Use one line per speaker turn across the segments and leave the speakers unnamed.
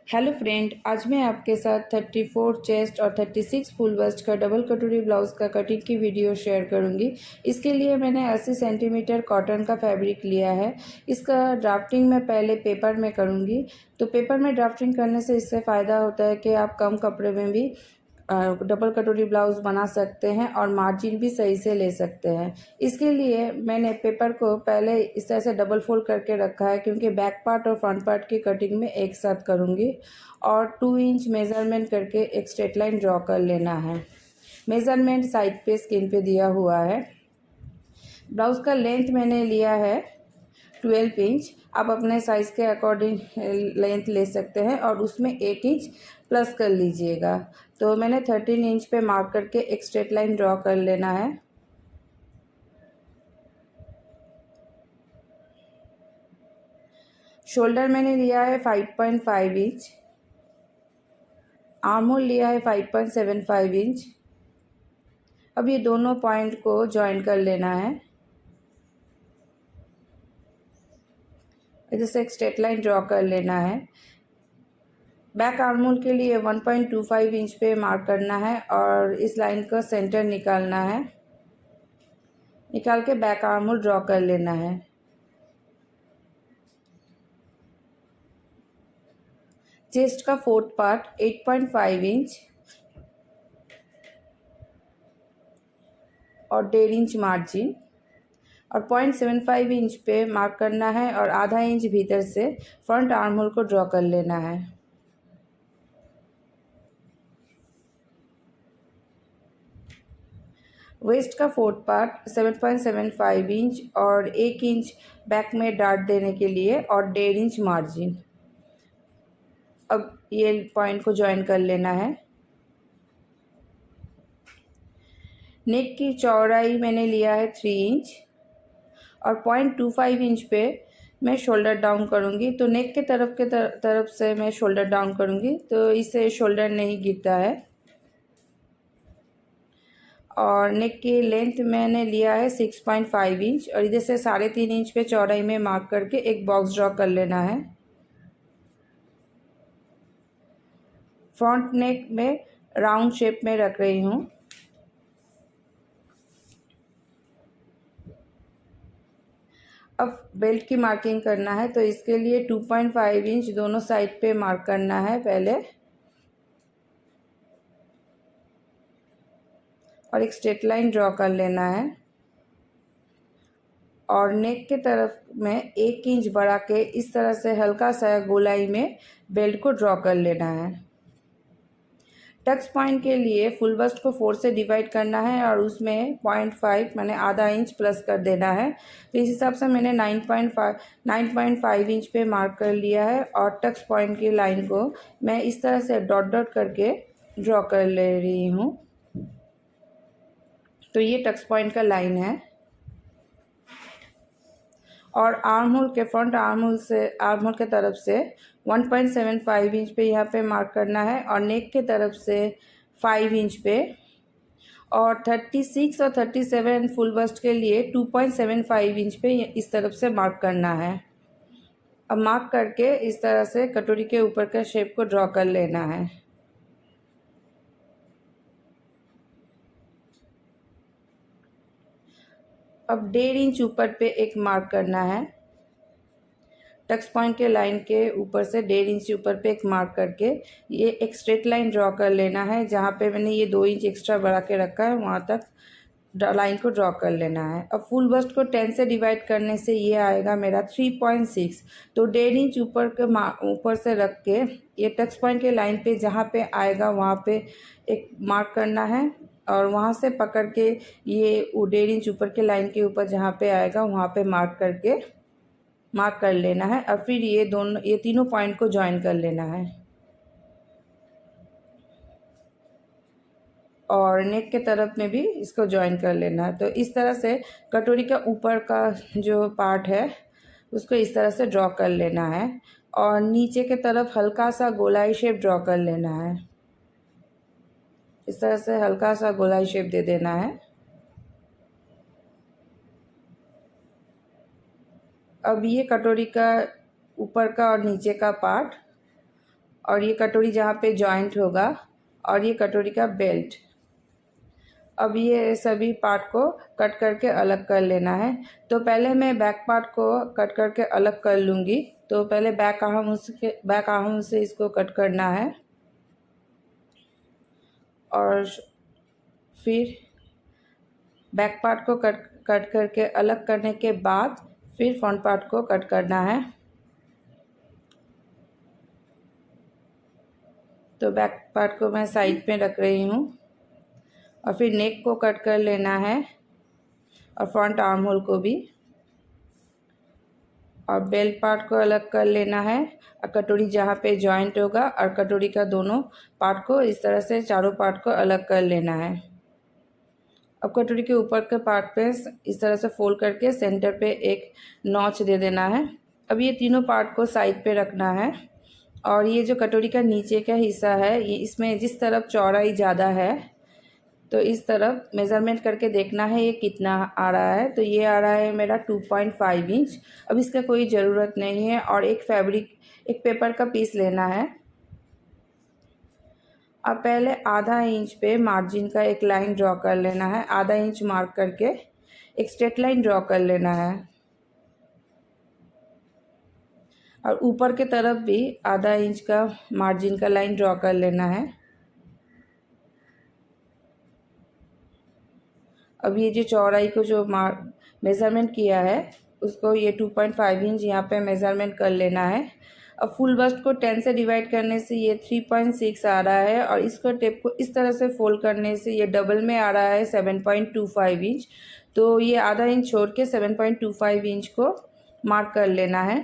Hello friend, आज मैं आपके साथ 34 चेस्ट और 36 फुल बस्ट का डबल कटोरी ब्लाउज़ का कटिंग की वीडियो शेयर करूंगी। इसके लिए मैंने 80 सेंटीमीटर कॉटन का फैब्रिक लिया है। इसका ड्राफ्टिंग मैं पहले पेपर में करूंगी। तो पेपर में ड्राफ्टिंग करने से इससे फ़ायदा होता है कि आप कम कपड़े में भी डबल कटोरी ब्लाउज़ बना सकते हैं और मार्जिन भी सही से ले सकते हैं। इसके लिए मैंने पेपर को पहले इस तरह से डबल फोल्ड करके रखा है, क्योंकि बैक पार्ट और फ्रंट पार्ट की कटिंग में एक साथ करूँगी। और 2 इंच मेज़रमेंट करके एक स्ट्रेट लाइन ड्रॉ कर लेना है। मेज़रमेंट साइड पे स्क्रीन पे दिया हुआ है। ब्लाउज़ का लेंथ मैंने लिया है 12 इंच। आप अपने साइज़ के अकॉर्डिंग लेंथ ले सकते हैं और उसमें 1 इंच प्लस कर लीजिएगा। तो मैंने 13 इंच पे मार्क करके एक स्ट्रेट लाइन ड्रॉ कर लेना है। शोल्डर मैंने लिया है 5.5 इंच। आर्म होल लिया है 5.75 इंच। अब ये दोनों पॉइंट को जॉइन कर लेना है। जैसे एक स्ट्रेट लाइन ड्रॉ कर लेना है। बैक आर्म होल के लिए 1.25 इंच पे मार्क करना है और इस लाइन का सेंटर निकालना है। निकाल के बैक आर्म होल ड्रॉ कर लेना है। चेस्ट का फोर्थ पार्ट 8.5 इंच और 1.5 इंच मार्जिन और 0.75 इंच पे मार्क करना है और आधा इंच भीतर से फ्रंट आर्म होल को ड्रॉ कर लेना है। वेस्ट का फोर्थ पार्ट 7.75 इंच और 1 इंच बैक में डार्ट देने के लिए और 1.5 इंच मार्जिन। अब ये पॉइंट को ज्वाइन कर लेना है। नेक की चौड़ाई मैंने लिया है 3 इंच और 0.25 इंच पे मैं शोल्डर डाउन करूँगी। तो नेक के तरफ से मैं शोल्डर डाउन करूँगी, तो इससे शोल्डर नहीं गिरता है। और नेक की लेंथ मैंने लिया है 6.5 इंच और इधर से 3.5 इंच पे चौड़ाई में मार्क करके एक बॉक्स ड्रॉ कर लेना है। फ्रंट नेक में राउंड शेप में रख रही हूँ। अब बेल्ट की मार्किंग करना है, तो इसके लिए 2.5 इंच दोनों साइड पे मार्क करना है पहले और एक स्ट्रेट लाइन ड्रॉ कर लेना है। और नेक के तरफ में 1 इंच बढ़ा के इस तरह से हल्का सा गोलाई में बेल्ट को ड्रॉ कर लेना है। टक्स पॉइंट के लिए फुल बस्ट को 4 से डिवाइड करना है और उसमें 0.5 मैंने आधा इंच प्लस कर देना है। तो इस हिसाब से मैंने 9.5 इंच पे मार्क कर लिया है और टक्स पॉइंट की लाइन को मैं इस तरह से डॉट डॉट करके ड्रॉ कर ले रही हूँ। तो ये टक्स पॉइंट का लाइन है। और आर्म होल के फ्रंट आर्म होल के तरफ से 1.75 इंच पे यहाँ पे मार्क करना है और नेक के तरफ से 5 इंच पे और 36 और 37 फुल बस्ट के लिए 2.75 इंच पे इस तरफ से मार्क करना है। अब मार्क करके इस तरह से कटोरी के ऊपर का शेप को ड्रॉ कर लेना है। अब 1.5 इंच ऊपर पे एक मार्क करना है। टक्स पॉइंट के लाइन के ऊपर से 1.5 इंच ऊपर पे एक मार्क करके ये एक स्ट्रेट लाइन ड्रॉ कर लेना है। जहाँ पे मैंने ये 2 इंच एक्स्ट्रा बढ़ा के रखा है वहाँ तक लाइन को ड्रॉ कर लेना है। अब फुल बस्ट को 10 से डिवाइड करने से ये आएगा मेरा 3.6। तो 1.5 इंच ऊपर से रख के ये टक्स पॉइंट के लाइन पे जहाँ पे आएगा वहाँ पे एक मार्क करना है और वहाँ से पकड़ के ये 1.5 इंच ऊपर के लाइन के ऊपर जहाँ पे आएगा वहाँ पे मार्क कर लेना है और फिर ये तीनों पॉइंट को ज्वाइन कर लेना है। और नेक के तरफ में भी इसको ज्वाइन कर लेना है। तो इस तरह से कटोरी का ऊपर का जो पार्ट है उसको इस तरह से ड्रॉ कर लेना है और नीचे के तरफ हल्का सा गोलाई शेप ड्रॉ कर लेना है। इस तरह से हल्का सा गोलाई शेप दे देना है। अब ये कटोरी का ऊपर का और नीचे का पार्ट और ये कटोरी जहाँ पे जॉइंट होगा और ये कटोरी का बेल्ट। अब ये सभी पार्ट को कट करके अलग कर लेना है। तो पहले मैं बैक पार्ट को कट करके अलग कर लूँगी। तो पहले बैक आर्म से इसको कट करना है और फिर बैक पार्ट को कट करके अलग करने के बाद फिर फ्रंट पार्ट को कट करना है। तो बैक पार्ट को मैं साइड में रख रही हूँ और फिर नेक को कट कर लेना है और फ्रंट आर्म होल को भी, और बेल्ट पार्ट को अलग कर लेना है और कटोरी जहाँ पे जॉइंट होगा और कटोरी का दोनों पार्ट को इस तरह से चारों पार्ट को अलग कर लेना है। अब कटोरी के ऊपर के पार्ट पे इस तरह से फोल्ड करके सेंटर पे एक नॉच दे देना है। अब ये तीनों पार्ट को साइड पे रखना है और ये जो कटोरी का नीचे का हिस्सा है, ये इसमें जिस तरफ चौड़ाई ज़्यादा है तो इस तरफ मेज़रमेंट करके देखना है ये कितना आ रहा है। तो ये आ रहा है मेरा 2.5 इंच। अब इसका कोई ज़रूरत नहीं है और एक पेपर का पीस लेना है। अब पहले आधा इंच पे मार्जिन का एक लाइन ड्रॉ कर लेना है। आधा इंच मार्क करके एक स्ट्रेट लाइन ड्रॉ कर लेना है और ऊपर के तरफ भी आधा इंच का मार्जिन का लाइन ड्रॉ कर लेना है। अब ये जो चौड़ाई को जो मेज़रमेंट किया है उसको ये 2.5 इंच यहाँ पे मेज़रमेंट कर लेना है। अब फुल बस्ट को 10 से डिवाइड करने से ये 3.6 आ रहा है और इसको टेप को इस तरह से फोल्ड करने से ये डबल में आ रहा है 7.25 इंच। तो ये आधा इंच छोड़ के 7.25 इंच को मार्क कर लेना है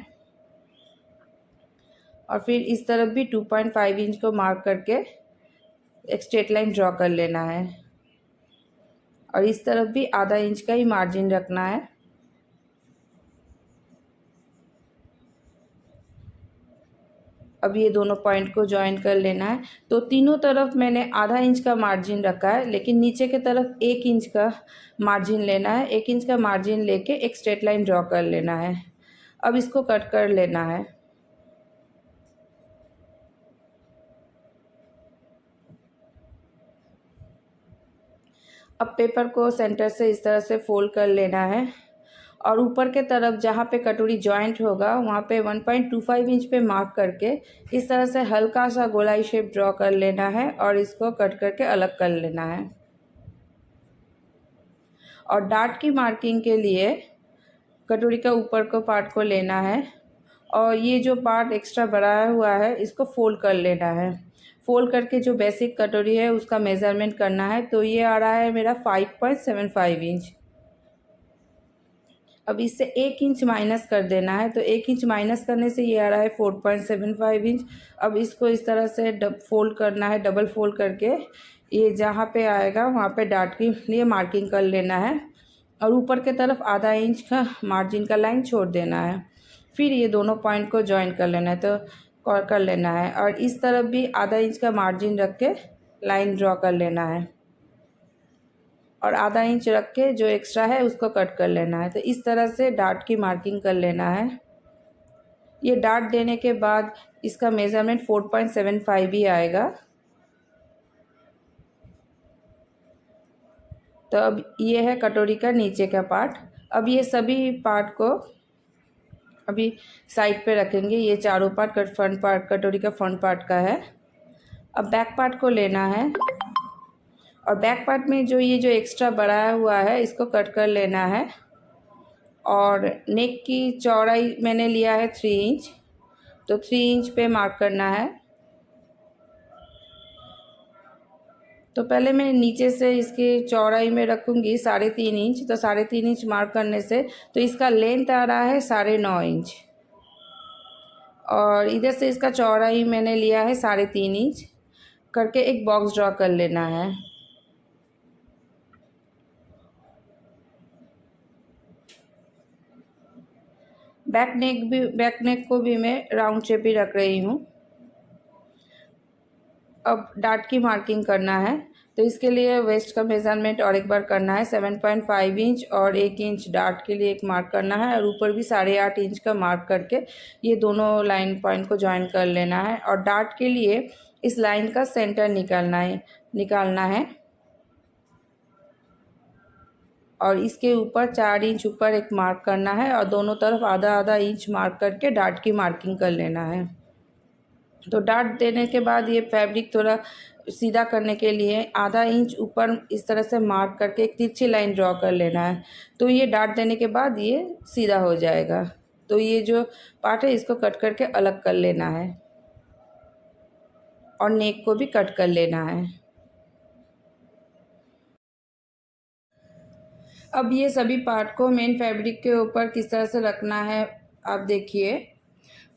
और फिर इस तरफ भी 2.5 इंच को मार्क करके एक स्ट्रेट लाइन ड्रॉ कर लेना है और इस तरफ भी आधा इंच का ही मार्जिन रखना है। अब ये दोनों पॉइंट को ज्वाइन कर लेना है। तो तीनों तरफ मैंने आधा इंच का मार्जिन रखा है, लेकिन नीचे के तरफ 1 इंच का मार्जिन लेना है। 1 इंच का मार्जिन लेके एक स्ट्रेट लाइन ड्रॉ कर लेना है। अब इसको कट कर लेना है। अब पेपर को सेंटर से इस तरह से फोल्ड कर लेना है और ऊपर के तरफ जहाँ पे कटोरी जॉइंट होगा वहाँ पे 1.25 इंच पे मार्क करके इस तरह से हल्का सा गोलाई शेप ड्रॉ कर लेना है और इसको कट करके अलग कर लेना है। और डार्ट की मार्किंग के लिए कटोरी का ऊपर को पार्ट को लेना है और ये जो पार्ट एक्स्ट्रा बढ़ाया हुआ है इसको फोल्ड कर लेना है। फोल्ड करके जो बेसिक कटोरी है उसका मेज़रमेंट करना है। तो ये आ रहा है मेरा 5.75 इंच। अब इससे 1 इंच माइनस कर देना है। तो 1 इंच माइनस करने से ये आ रहा है 4.75 इंच। अब इसको इस तरह से फोल्ड करना है, डबल फोल्ड करके ये जहाँ पे आएगा वहाँ पे डार्ट के लिए मार्किंग कर लेना है और ऊपर के तरफ आधा इंच का मार्जिन का लाइन छोड़ देना है। फिर ये दोनों पॉइंट को ज्वाइन कर लेना है। तो कर लेना है और इस तरफ भी आधा इंच का मार्जिन रख के लाइन ड्रॉ कर लेना है और आधा इंच रख के जो एक्स्ट्रा है उसको कट कर लेना है। तो इस तरह से डार्ट की मार्किंग कर लेना है। ये डार्ट देने के बाद इसका मेज़रमेंट 4.75 ही आएगा। तो अब ये है कटोरी का नीचे का पार्ट। अब ये सभी पार्ट को अभी साइड पे रखेंगे। ये चारों पार्ट फ्रंट पार्ट कटोरी का फ्रंट पार्ट का है। अब बैक पार्ट को लेना है और बैक पार्ट में जो ये जो एक्स्ट्रा बढ़ाया हुआ है इसको कट कर लेना है और नेक की चौड़ाई मैंने लिया है 3 इंच। तो 3 इंच पे मार्क करना है। तो पहले मैं नीचे से इसकी चौड़ाई में रखूँगी 3.5 इंच। तो 3.5 इंच मार्क करने से तो इसका लेंथ आ रहा है 9.5 इंच और इधर से इसका चौड़ाई मैंने लिया है 3.5 इंच करके एक बॉक्स ड्रॉ कर लेना है। बैक नेक को भी मैं राउंड शेप ही रख रही हूँ। अब डार्ट की मार्किंग करना है। तो इसके लिए वेस्ट का मेज़रमेंट और एक बार करना है। 7.5 इंच और 1 इंच डार्ट के लिए एक मार्क करना है और ऊपर भी 8.5 इंच का मार्क करके ये दोनों लाइन पॉइंट को ज्वाइन कर लेना है। और डार्ट के लिए इस लाइन का सेंटर निकालना है और इसके ऊपर 4 इंच ऊपर एक मार्क करना है और दोनों तरफ आधा आधा इंच मार्क करके डार्ट की मार्किंग कर लेना है। तो डार्ट देने के बाद ये फैब्रिक थोड़ा सीधा करने के लिए आधा इंच ऊपर इस तरह से मार्क करके एक तिरछी लाइन ड्रॉ कर लेना है। तो ये डार्ट देने के बाद ये सीधा हो जाएगा। तो ये जो पार्ट है इसको कट करके अलग कर लेना है और नेक को भी कट कर लेना है। अब ये सभी पार्ट को मेन फैब्रिक के ऊपर किस तरह से रखना है आप देखिए।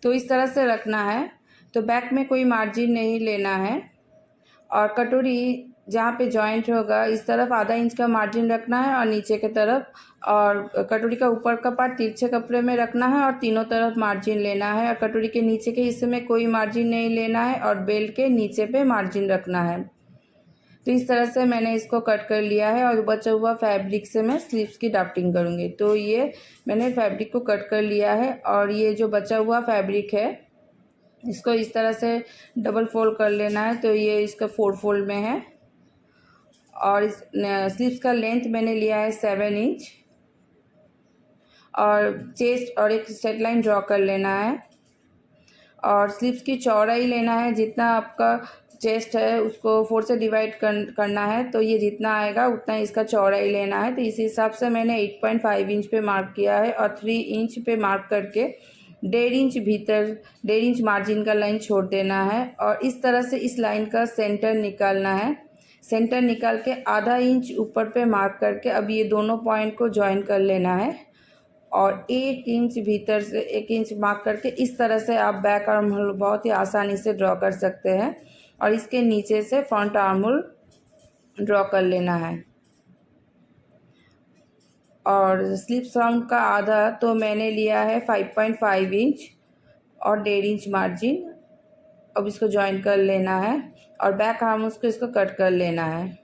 तो इस तरह से रखना है। तो बैक में कोई मार्जिन नहीं लेना है और कटोरी जहाँ पे जॉइंट होगा इस तरफ आधा इंच का मार्जिन रखना है और नीचे के तरफ, और कटोरी का ऊपर का पार्ट तिरछे कपड़े में रखना है और तीनों तरफ मार्जिन लेना है और कटोरी के नीचे के हिस्से में कोई मार्जिन नहीं लेना है और बेल्ट के नीचे पे मार्जिन रखना है। तो इस तरह से मैंने इसको कट कर लिया है और बचा हुआ फैब्रिक से मैं स्लीव्स की ड्राफ्टिंग करूँगी। तो ये मैंने फैब्रिक को कट कर लिया है और ये जो बचा हुआ फैब्रिक है इसको इस तरह से डबल फोल्ड कर लेना है। तो ये इसका 4 फोल्ड में है और इस स्लीव्स का लेंथ मैंने लिया है 7 इंच और चेस्ट और एक स्ट्रेट लाइन ड्रॉ कर लेना है और स्लीव्स की चौड़ाई लेना है। जितना आपका चेस्ट है उसको 4 से डिवाइड करना है। तो ये जितना आएगा उतना इसका चौड़ाई लेना है। तो इस हिसाब से मैंने 8.5 इंच पे मार्क किया है और 3 इंच पे मार्क करके 1.5 इंच भीतर 1.5 इंच मार्जिन का लाइन छोड़ देना है और इस तरह से इस लाइन का सेंटर निकालना है। सेंटर निकाल के आधा इंच ऊपर पे मार्क करके अब ये दोनों पॉइंट को ज्वाइन कर लेना है और 1 इंच भीतर से 1 इंच मार्क करके इस तरह से आप बैक आर्म होल बहुत ही आसानी से ड्रॉ कर सकते हैं और इसके नीचे से फ्रंट आर्म होल ड्रॉ कर लेना है। और स्लीव्स राउंड का आधा तो मैंने लिया है 5.5 इंच और 1.5 इंच मार्जिन। अब इसको ज्वाइन कर लेना है और बैक आर्म उसको इसको कट कर लेना है।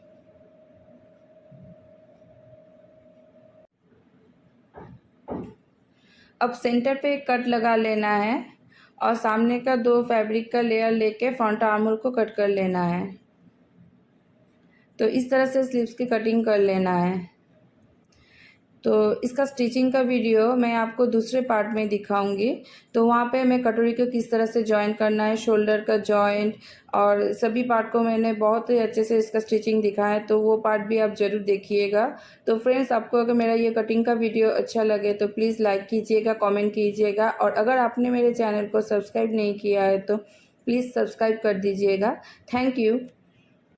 अब सेंटर पे कट लगा लेना है और सामने का 2 फैब्रिक का लेयर लेके फ्रंट आर्म होल को कट कर लेना है। तो इस तरह से स्लीव्स की कटिंग कर लेना है। तो इसका स्टिचिंग का वीडियो मैं आपको दूसरे पार्ट में दिखाऊंगी। तो वहाँ पे मैं कटोरी को किस तरह से जॉइन करना है, शोल्डर का जॉइंट और सभी पार्ट को मैंने बहुत ही अच्छे से इसका स्टिचिंग दिखाया है। तो वो पार्ट भी आप ज़रूर देखिएगा। तो फ्रेंड्स, आपको अगर मेरा ये कटिंग का वीडियो अच्छा लगे तो प्लीज़ लाइक कीजिएगा, कॉमेंट कीजिएगा और अगर आपने मेरे चैनल को सब्सक्राइब नहीं किया है तो प्लीज़ सब्सक्राइब कर दीजिएगा। Thank you.